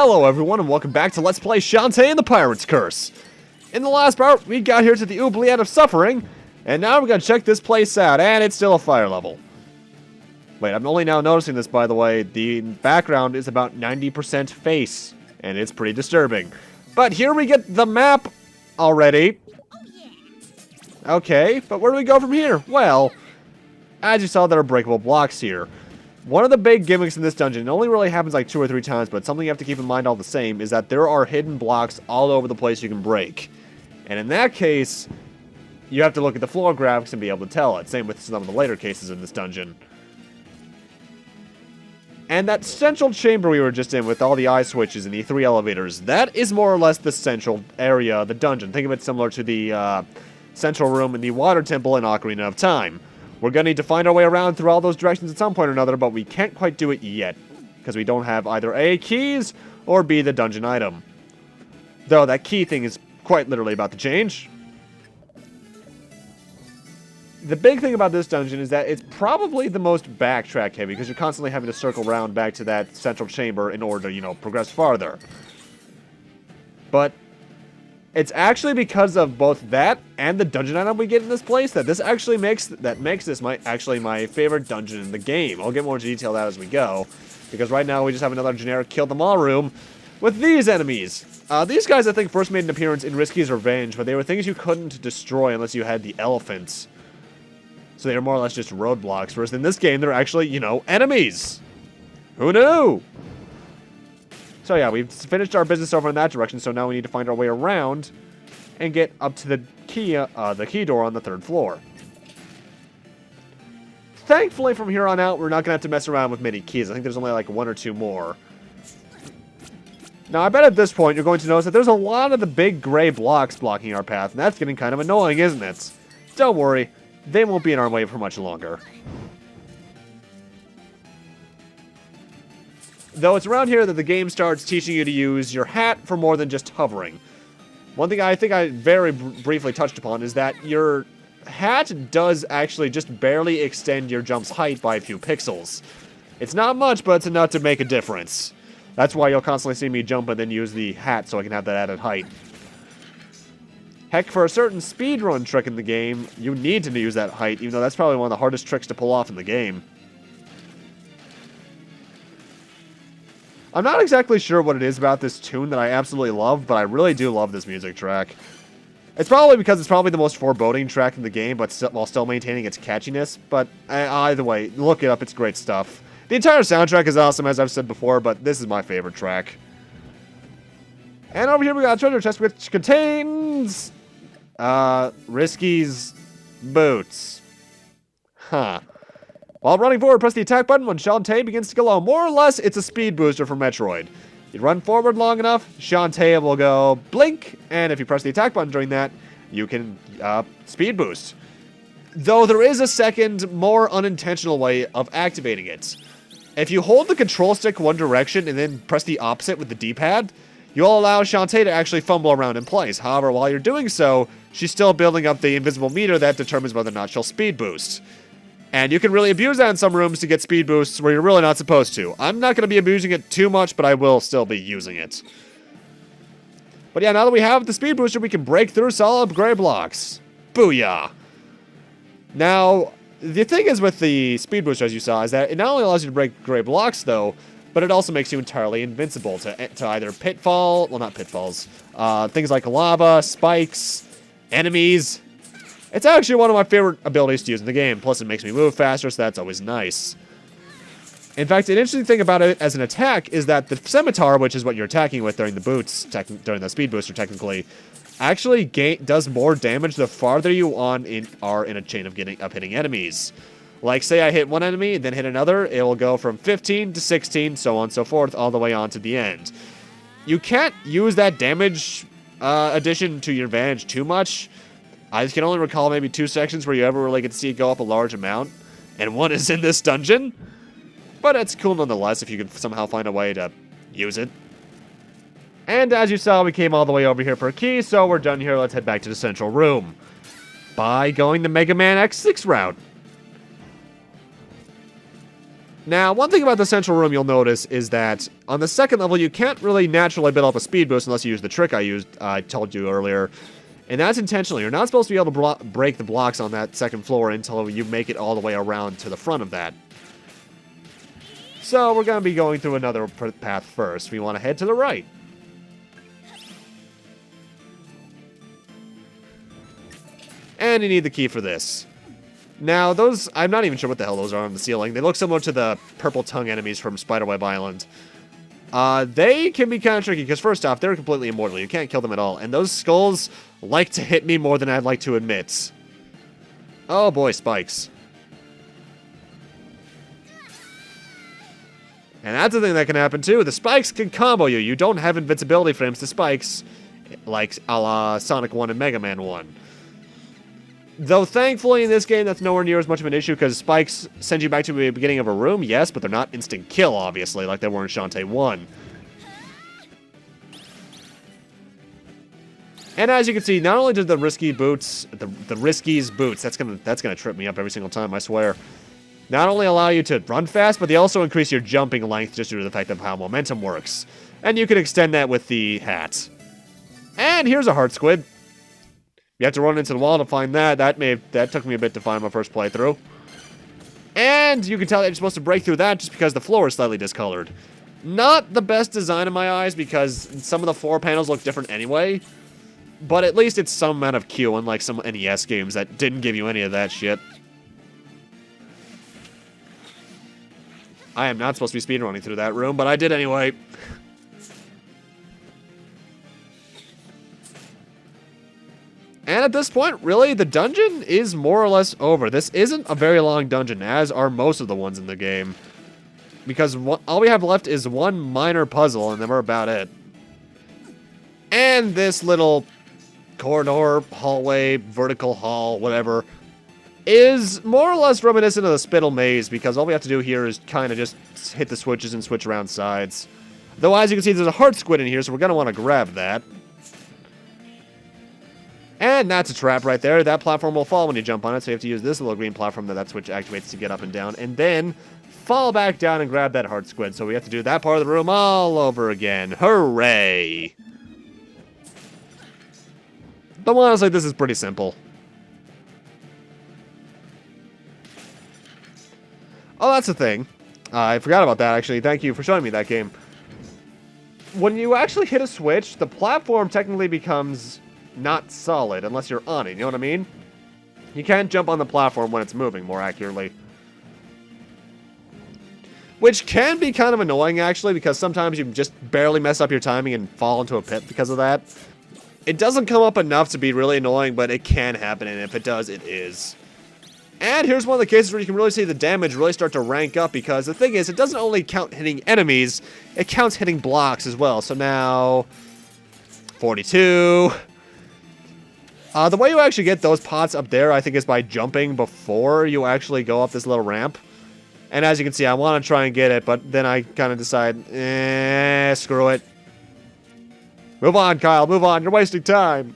Hello everyone and welcome back to Let's Play Shantae and the Pirate's Curse. In the last part, we got here to the Oubliette of Suffering, and now we're gonna check this place out, and it's still a fire level. Wait, I'm only now noticing this, by the way. The background is about 90% face, and it's pretty disturbing. But here we get the map already. Okay, but where do we go from here? Well, as you saw, there are breakable blocks here. One of the big gimmicks in this dungeon, it only really happens like 2 or 3 times, but something you have to keep in mind all the same, is that there are hidden blocks all over the place you can break. And in that case, you have to look at the floor graphics and be able to tell it. Same with some of the later cases in this dungeon. And that central chamber we were just in with all the eye switches and the 3 elevators, that is more or less the central area of the dungeon. Think of it similar to the central room in the Water Temple in Ocarina of Time. We're going to need to find our way around through all those directions at some point or another, but we can't quite do it yet, because we don't have either A, keys, or B, the dungeon item. Though that key thing is quite literally about to change. The big thing about this dungeon is that it's probably the most backtrack heavy, because you're constantly having to circle around back to that central chamber in order to, progress farther. But it's actually because of both that and the dungeon item we get in this place that this actually makes this my favorite dungeon in the game. I'll get more into detail that as we go, because right now we just have another generic kill them all room with these enemies. These guys I think first made an appearance in Risky's Revenge, but they were things you couldn't destroy unless you had the elephants. So they were more or less just roadblocks, whereas in this game they're actually, enemies. Who knew? So yeah, we've finished our business over in that direction, so now we need to find our way around and get up to the key door on the 3rd floor. Thankfully, from here on out, we're not going to have to mess around with many keys. I think there's only like 1 or 2 more. Now, I bet at this point you're going to notice that there's a lot of the big gray blocks blocking our path, and that's getting kind of annoying, isn't it? Don't worry, they won't be in our way for much longer. Though it's around here that the game starts teaching you to use your hat for more than just hovering. One thing I think I very briefly touched upon is that your hat does actually just barely extend your jump's height by a few pixels. It's not much, but it's enough to make a difference. That's why you'll constantly see me jump and then use the hat so I can have that added height. Heck, for a certain speedrun trick in the game, you need to use that height, even though that's probably one of the hardest tricks to pull off in the game. I'm not exactly sure what it is about this tune that I absolutely love, but I really do love this music track. It's probably because it's probably the most foreboding track in the game, but while still maintaining its catchiness. But either way, look it up, it's great stuff. The entire soundtrack is awesome, as I've said before, but this is my favorite track. And over here we got a treasure chest which contains Risky's boots. Huh. While running forward, press the attack button when Shantae begins to go low. More or less, it's a speed booster from Metroid. You run forward long enough, Shantae will go blink, and if you press the attack button during that, you can speed boost. Though there is a second, more unintentional way of activating it. If you hold the control stick one direction and then press the opposite with the D-pad, you'll allow Shantae to actually fumble around in place. However, while you're doing so, she's still building up the invisible meter that determines whether or not she'll speed boost. And you can really abuse that in some rooms to get speed boosts where you're really not supposed to. I'm not going to be abusing it too much, but I will still be using it. But yeah, now that we have the speed booster, we can break through solid gray blocks. Booyah! Now, the thing is with the speed booster, as you saw, is that it not only allows you to break gray blocks, though, but it also makes you entirely invincible to either not pitfalls, things like lava, spikes, enemies. It's actually one of my favorite abilities to use in the game, plus it makes me move faster, so that's always nice. In fact, an interesting thing about it as an attack is that the scimitar, which is what you're attacking with during the boots, during the speed booster technically, actually does more damage the farther you are in a chain of hitting enemies. Like, say I hit one enemy, then hit another, it will go from 15 to 16, so on and so forth, all the way on to the end. You can't use that damage addition to your advantage too much. I can only recall maybe 2 sections where you ever really get to see it go up a large amount, and one is in this dungeon. But it's cool nonetheless if you can somehow find a way to use it. And as you saw, we came all the way over here for a key, so we're done here. Let's head back to the central room by going the Mega Man X6 route. Now, one thing about the central room you'll notice is that on the second level, you can't really naturally build up a speed boost unless you use the trick I told you earlier. And that's intentional. You're not supposed to be able to break the blocks on that second floor until you make it all the way around to the front of that. So we're going to be going through another path first. We want to head to the right. And you need the key for this. Now, those, I'm not even sure what the hell those are on the ceiling. They look similar to the purple tongue enemies from Spiderweb Island. They can be kind of tricky, because first off, they're completely immortal. You can't kill them at all. And those skulls like to hit me more than I'd like to admit. Oh boy, spikes. And that's the thing that can happen too. The spikes can combo you. You don't have invincibility frames to spikes, like a la Sonic 1 and Mega Man 1. Though, thankfully, in this game, that's nowhere near as much of an issue, because spikes send you back to the beginning of a room, yes, but they're not instant kill, obviously, like they were in Shantae 1. And as you can see, not only do the risky boots, the riskies boots, that's gonna trip me up every single time, I swear, not only allow you to run fast, but they also increase your jumping length just due to the fact of how momentum works. And you can extend that with the hat. And here's a heart squid. You have to run into the wall to find that. That took me a bit to find my first playthrough. And you can tell that you're supposed to break through that just because the floor is slightly discolored. Not the best design in my eyes, because some of the floor panels look different anyway. But at least it's some amount of Q, unlike some NES games that didn't give you any of that shit. I am not supposed to be speedrunning through that room, but I did anyway. And at this point, really, the dungeon is more or less over. This isn't a very long dungeon, as are most of the ones in the game. Because all we have left is one minor puzzle, and then we're about it. And this little corridor, hallway, vertical hall, whatever, is more or less reminiscent of the Spittle Maze, because all we have to do here is kind of just hit the switches and switch around sides. Though, as you can see, there's a heart squid in here, so we're going to want to grab that. And that's a trap right there. That platform will fall when you jump on it, so you have to use this little green platform that switch activates to get up and down, and then fall back down and grab that heart squid. So we have to do that part of the room all over again. Hooray! But honestly, this is pretty simple. Oh, that's the thing. I forgot about that, actually. Thank you for showing me that game. When you actually hit a switch, the platform technically becomes not solid unless you're on it, you know what I mean? You can't jump on the platform when it's moving, more accurately. Which can be kind of annoying, actually, because sometimes you just barely mess up your timing and fall into a pit because of that. It doesn't come up enough to be really annoying, but it can happen, and if it does, it is. And here's one of the cases where you can really see the damage really start to rank up, because the thing is, it doesn't only count hitting enemies, it counts hitting blocks as well. So now, 42... the way you actually get those pots up there, I think, is by jumping before you actually go up this little ramp. And as you can see, I want to try and get it, but then I kind of decide, screw it. Move on, Kyle, move on, you're wasting time.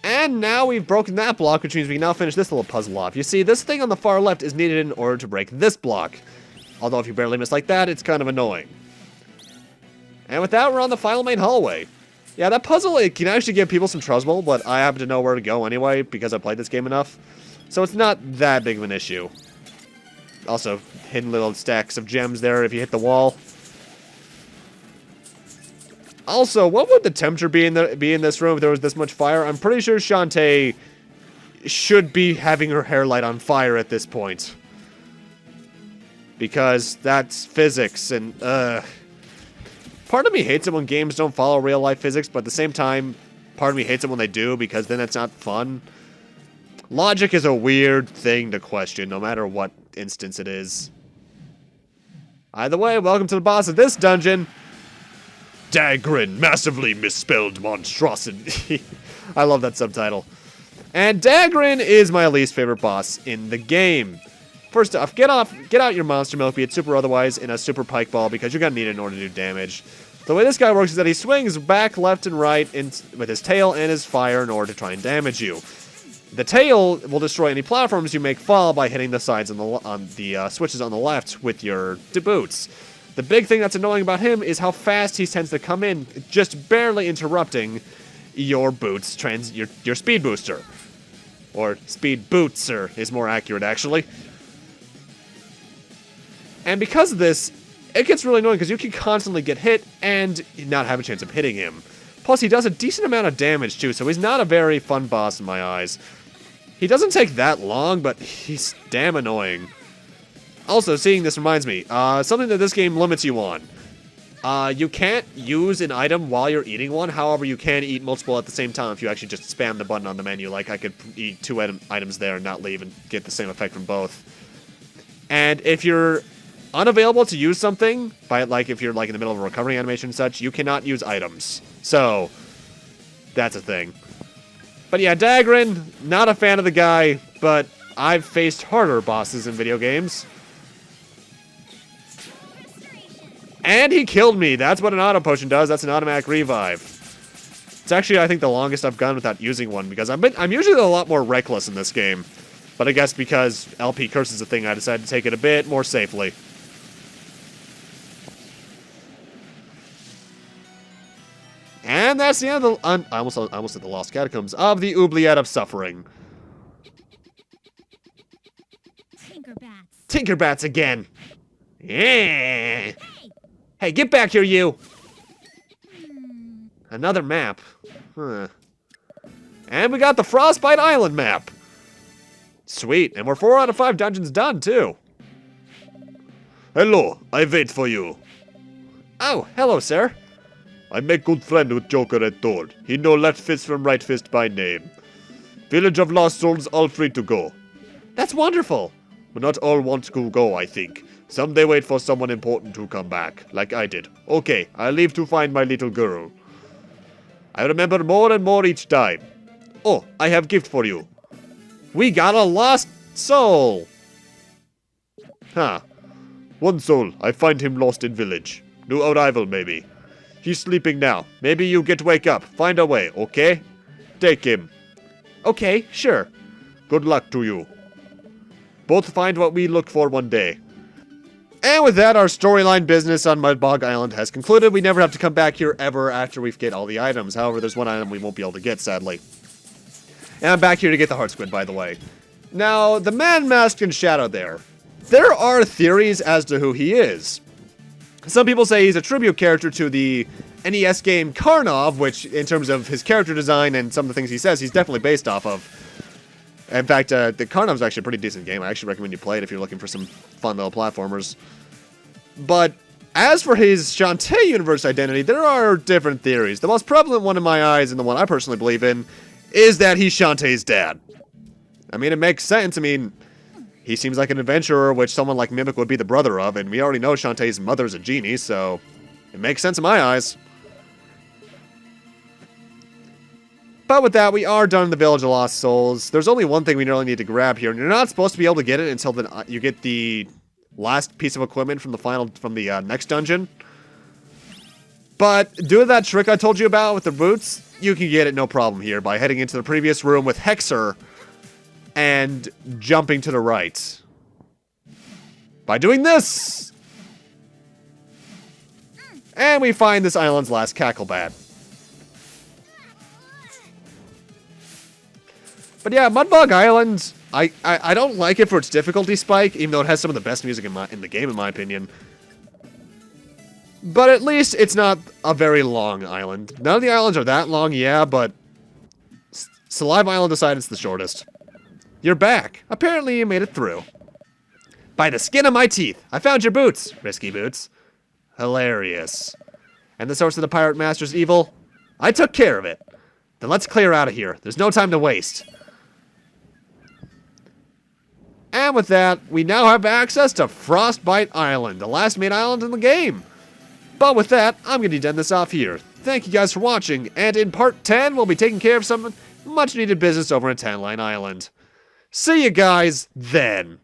And now we've broken that block, which means we can now finish this little puzzle off. You see, this thing on the far left is needed in order to break this block. Although if you barely miss like that, it's kind of annoying. And with that, we're on the final main hallway. Yeah, that puzzle, it can actually give people some trouble, but I happen to know where to go anyway, because I played this game enough. So it's not that big of an issue. Also, hidden little stacks of gems there if you hit the wall. Also, what would the temperature be in this room if there was this much fire? I'm pretty sure Shantae should be having her hair light on fire at this point. Because that's physics, and, part of me hates it when games don't follow real-life physics, but at the same time, part of me hates it when they do, because then it's not fun. Logic is a weird thing to question, no matter what instance it is. Either way, welcome to the boss of this dungeon, Dagron, massively misspelled monstrosity. I love that subtitle. And Dagron is my least favorite boss in the game. First off, get out your monster milk, be it super or otherwise, in a super pike ball, because you're going to need it in order to do damage. The way this guy works is that he swings back, left, and right with his tail and his fire in order to try and damage you. The tail will destroy any platforms you make fall by hitting the sides on the switches on the left with your boots. The big thing that's annoying about him is how fast he tends to come in, just barely interrupting your boots, your speed booster. Or speed bootser is more accurate, actually. And because of this, it gets really annoying because you can constantly get hit and not have a chance of hitting him. Plus, he does a decent amount of damage, too, so he's not a very fun boss in my eyes. He doesn't take that long, but he's damn annoying. Also, seeing this reminds me, something that this game limits you on. You can't use an item while you're eating one, however, you can eat multiple at the same time if you actually just spam the button on the menu, like I could eat 2 items there and not leave and get the same effect from both. And if you're unavailable to use something, if you're like in the middle of a recovery animation and such, you cannot use items. So, that's a thing. But yeah, Dagron, not a fan of the guy, but I've faced harder bosses in video games. And he killed me. That's what an auto potion does. That's an automatic revive. It's actually, I think, the longest I've gone without using one, because I'm usually a lot more reckless in this game. But I guess because LP curse is a thing, I decided to take it a bit more safely. And that's the end of the... I almost said the Lost Catacombs of the Oubliette of Suffering. Tinkerbats again. Yeah. Hey, get back here, you. Another map. Huh. And we got the Frostbite Island map. Sweet, and we're 4 out of 5 dungeons done, too. Hello, I wait for you. Oh, hello, sir. I make good friend with Joker at door. He know left fist from right fist by name. Village of Lost Souls, all free to go. That's wonderful. But not all want to go, I think. Some they wait for someone important to come back, like I did. Okay, I leave to find my little girl. I remember more and more each time. Oh, I have gift for you. We got a lost soul. Huh. One soul. I find him lost in village. New arrival, maybe. He's sleeping now. Maybe you get wake up. Find a way, okay? Take him. Okay, sure. Good luck to you. Both find what we look for one day. And with that, our storyline business on Mudbog Island has concluded. We never have to come back here ever after we get all the items. However, there's one item we won't be able to get, sadly. And I'm back here to get the Heart Squid, by the way. Now, the man masked in shadow there. There are theories as to who he is. Some people say he's a tribute character to the NES game Karnov, which, in terms of his character design and some of the things he says, he's definitely based off of. In fact, the Karnov's actually a pretty decent game. I actually recommend you play it if you're looking for some fun little platformers. But as for his Shantae universe identity, there are different theories. The most prevalent one in my eyes, and the one I personally believe in, is that he's Shantae's dad. I mean, it makes sense. I mean, he seems like an adventurer, which someone like Mimic would be the brother of, and we already know Shantae's mother's a genie, so it makes sense in my eyes. But with that, we are done in the Village of Lost Souls. There's only one thing we really need to grab here, and you're not supposed to be able to get it until you get the last piece of equipment from the next dungeon. But due to that trick I told you about with the boots, you can get it no problem here by heading into the previous room with Hexer and jumping to the right. By doing this! And we find this island's last Cacklebat. But yeah, Mudbog Island, I don't like it for its difficulty spike, even though it has some of the best music in the game, in my opinion. But at least it's not a very long island. None of the islands are that long, yeah, but Saliva Island decided it's the shortest. You're back. Apparently you made it through. By the skin of my teeth, I found your boots, Risky Boots. Hilarious. And the source of the Pirate Master's evil? I took care of it. Then let's clear out of here. There's no time to waste. And with that, we now have access to Frostbite Island, the last main island in the game. But with that, I'm going to end this off here. Thank you guys for watching, and in part 10, we'll be taking care of some much needed business over in Tanline Island. See you guys then.